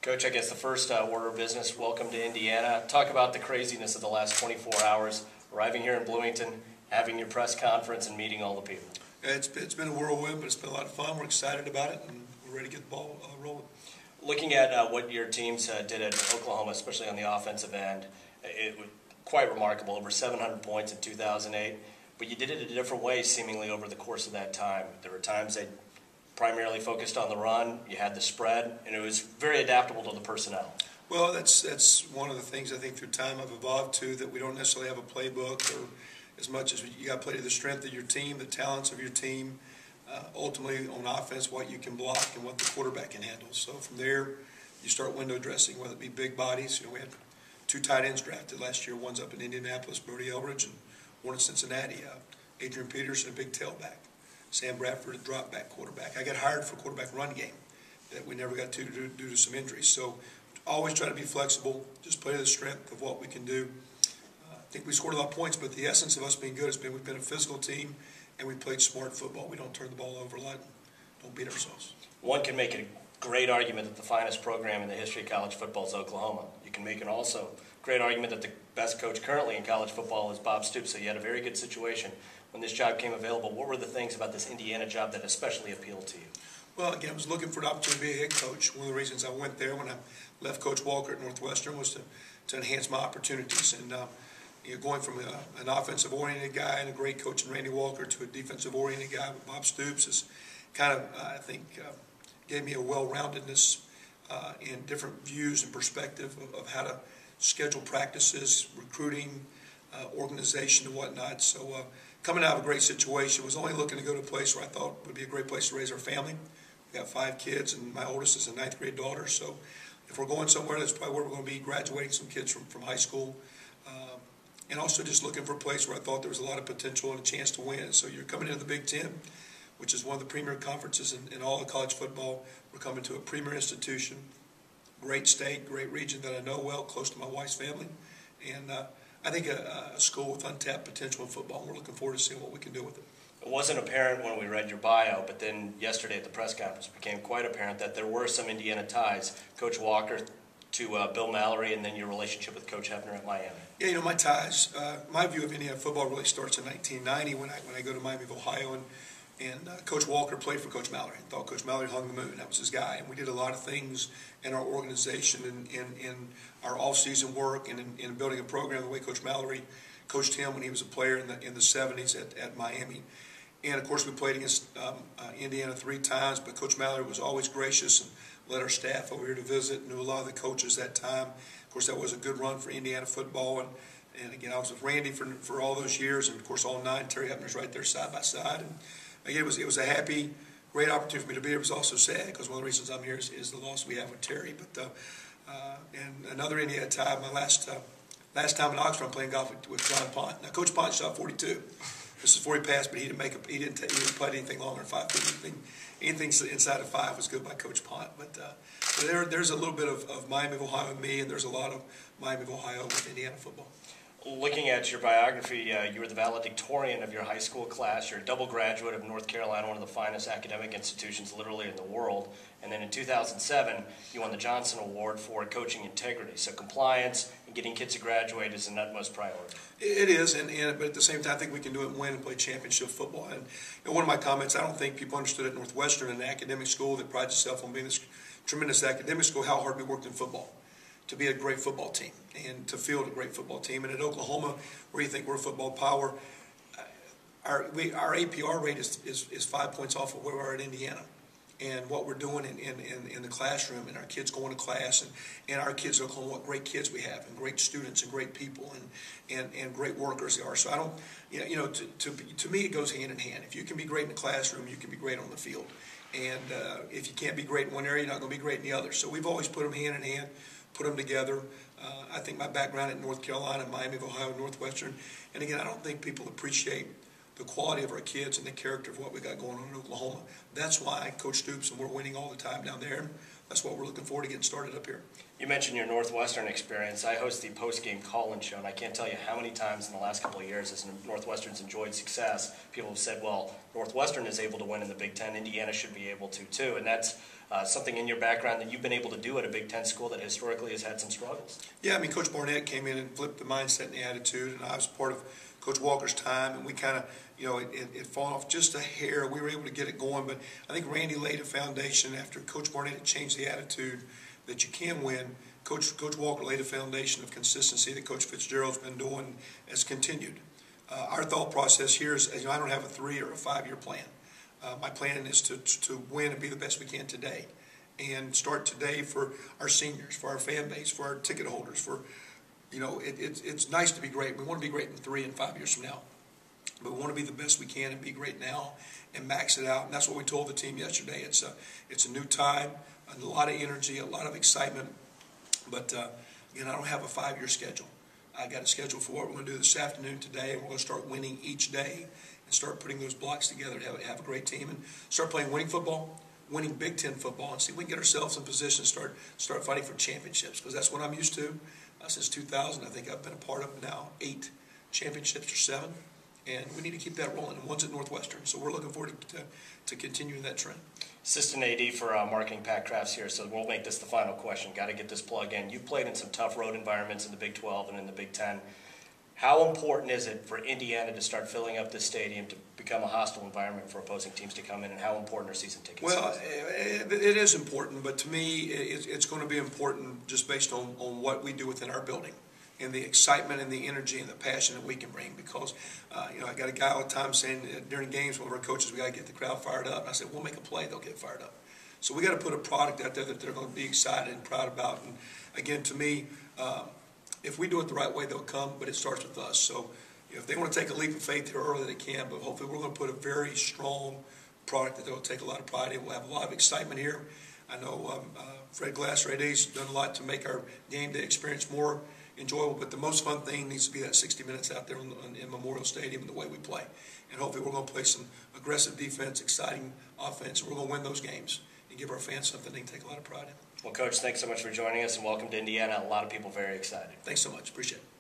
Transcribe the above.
Coach, I guess the first order of business, welcome to Indiana. Talk about the craziness of the last 24 hours, arriving here in Bloomington, having your press conference, and meeting all the people. It's been a whirlwind, but it's been a lot of fun. We're excited about it, and we're ready to get the ball rolling. Looking at what your teams did at Oklahoma, especially on the offensive end, it was quite remarkable, over 700 points in 2008, but you did it a different way seemingly over the course of that time. There were times they primarily focused on the run, you had the spread, and it was very adaptable to the personnel. Well, that's one of the things I think through time I've evolved to, that we don't necessarily have a playbook, or as much as you got to play to the strength of your team, the talents of your team, ultimately on offense, what you can block and what the quarterback can handle. So from there, you start window dressing, whether it be big bodies. You know, we had 2 tight ends drafted last year. One's up in Indianapolis, Brody Elridge, and one in Cincinnati, Adrian Peterson, a big tailback. Sam Bradford, a drop back quarterback. I got hired for quarterback run game that we never got to due to some injuries. So always try to be flexible, just play to the strength of what we can do. I think we scored a lot of points, but the essence of us being good has been we've been a physical team and we played smart football. We don't turn the ball over a lot, don't beat ourselves. One can make a great argument that the finest program in the history of college football is Oklahoma. You can make an also great argument that the best coach currently in college football is Bob Stoops, so you had a very good situation when this job came available. What were the things about this Indiana job that especially appealed to you? Well, again, I was looking for an opportunity to be a head coach. One of the reasons I went there when I left Coach Walker at Northwestern was to enhance my opportunities. And going from an offensive-oriented guy and a great coach in Randy Walker to a defensive-oriented guy with Bob Stoops is kind of, I think, gave me a well-roundedness and different views and perspective of how to schedule practices, recruiting, organization, and whatnot. So coming out of a great situation, was only looking to go to a place where I thought would be a great place to raise our family. We got 5 kids, and my oldest is a 9th grade daughter. So if we're going somewhere, that's probably where we're going to be, graduating some kids from high school. And also just looking for a place where I thought there was a lot of potential and a chance to win. So you're coming into the Big Ten, which is one of the premier conferences in all of college football. We're coming to a premier institution, great state, great region that I know well, close to my wife's family. And I think a school with untapped potential in football. We're looking forward to seeing what we can do with it. It wasn't apparent when we read your bio, but then yesterday at the press conference it became quite apparent that there were some Indiana ties. Coach Walker to Bill Mallory, and then your relationship with Coach Hefner at Miami. Yeah, you know, my ties, my view of Indiana football really starts in 1990 when I go to Miami of Ohio, and Coach Walker played for Coach Mallory. I thought Coach Mallory hung the moon. That was his guy. And we did a lot of things in our organization and in our off-season work and in building a program the way Coach Mallory coached him when he was a player in the 70s at Miami. And, of course, we played against Indiana 3 times, but Coach Mallory was always gracious and led our staff over here to visit, knew a lot of the coaches that time. Of course, that was a good run for Indiana football. And again, I was with Randy for all those years, and, of course, all 9. Terry Hefner's right there side by side. And, again, it was a happy, great opportunity for me to be here. It was also sad because one of the reasons I'm here is the loss we have with Terry. But and another Indiana tie, my last time in Oxford, I'm playing golf with John Pont. Now, Coach Pont shot 42. This is before he passed, but he didn't putt anything longer than 5 feet. Anything inside of 5 was good by Coach Pont. But there's a little bit of Miami of Ohio in me, and there's a lot of Miami of Ohio with Indiana football. Looking at your biography, you were the valedictorian of your high school class. You're a double graduate of North Carolina, one of the finest academic institutions literally in the world. And then in 2007, you won the Johnson Award for coaching integrity. So compliance and getting kids to graduate is an utmost priority. It is, but at the same time, I think we can do it and win and play championship football. And one of my comments, I don't think people understood at Northwestern, an academic school that prides itself on being this tremendous academic school, how hard we worked in football to be a great football team and to field a great football team. And at Oklahoma, where you think we're a football power, our APR rate is 5 points off of where we are at Indiana. And what we're doing in the classroom, and our kids going to class, and our kids at Oklahoma, what great kids we have, and great students, and great people, and great workers they are. So I don't, to me, it goes hand in hand. If you can be great in the classroom, you can be great on the field. And if you can't be great in one area, you're not going to be great in the other. So we've always put them hand in hand, put them together. I think my background at North Carolina, Miami of Ohio, Northwestern, and again, I don't think people appreciate the quality of our kids and the character of what we got going on in Oklahoma. That's why Coach Stoops, and we're winning all the time down there. That's what we're looking forward to getting started up here. You mentioned your Northwestern experience. I host the post-game call-in show, and I can't tell you how many times in the last couple of years as Northwestern's enjoyed success, people have said, well, Northwestern is able to win in the Big Ten, Indiana should be able to too. And that's something in your background that you've been able to do at a Big Ten school that historically has had some struggles. Yeah, I mean, Coach Barnett came in and flipped the mindset and the attitude, and I was part of Coach Walker's time, and we kind of, it fallen off just a hair. We were able to get it going, but I think Randy laid a foundation after Coach Barnett had changed the attitude that you can win. Coach Walker laid a foundation of consistency that Coach Fitzgerald's been doing, has continued. Our thought process here is, I don't have a 3 or a 5 year plan. My plan is to win and be the best we can today, and start today for our seniors, for our fan base, for our ticket holders. For it's nice to be great. We want to be great in 3 and 5 years from now, but we want to be the best we can and be great now and max it out. And that's what we told the team yesterday. It's a new time, a lot of energy, a lot of excitement. But again, I don't have a 5 year schedule. I got a schedule for what we're going to do this afternoon, today, and we're going to start winning each day and start putting those blocks together to have a great team and start playing winning football, winning Big Ten football, and see if we can get ourselves in position to start fighting for championships, because that's what I'm used to. Since 2000, I think I've been a part of now 8 championships or 7, and we need to keep that rolling. And one's at Northwestern, so we're looking forward to continuing that trend. Assistant AD for marketing, Pat Crafts here, so we'll make this the final question. Got to get this plug in. You've played in some tough road environments in the Big 12 and in the Big 10. How important is it for Indiana to start filling up this stadium to become a hostile environment for opposing teams to come in, and how important are season tickets? Well, it is important, but to me, it's going to be important just based on what we do within our building and the excitement and the energy and the passion that we can bring. Because, I got a guy all the time saying during games, one of our coaches, we got to get the crowd fired up. And I said, we'll make a play, they'll get fired up. So we got to put a product out there that they're going to be excited and proud about. And again, to me, if we do it the right way, they'll come, but it starts with us. So if they want to take a leap of faith here early, they can, but hopefully we're going to put a very strong product that they'll take a lot of pride in. We'll have a lot of excitement here. I know Fred Glasser, AD's done a lot to make our game day experience more enjoyable, but the most fun thing needs to be that 60 minutes out there in Memorial Stadium and the way we play. And hopefully we're going to play some aggressive defense, exciting offense, and we're going to win those games and give our fans something they can take a lot of pride in. Well, Coach, thanks so much for joining us, and welcome to Indiana. A lot of people very excited. Thanks so much. Appreciate it.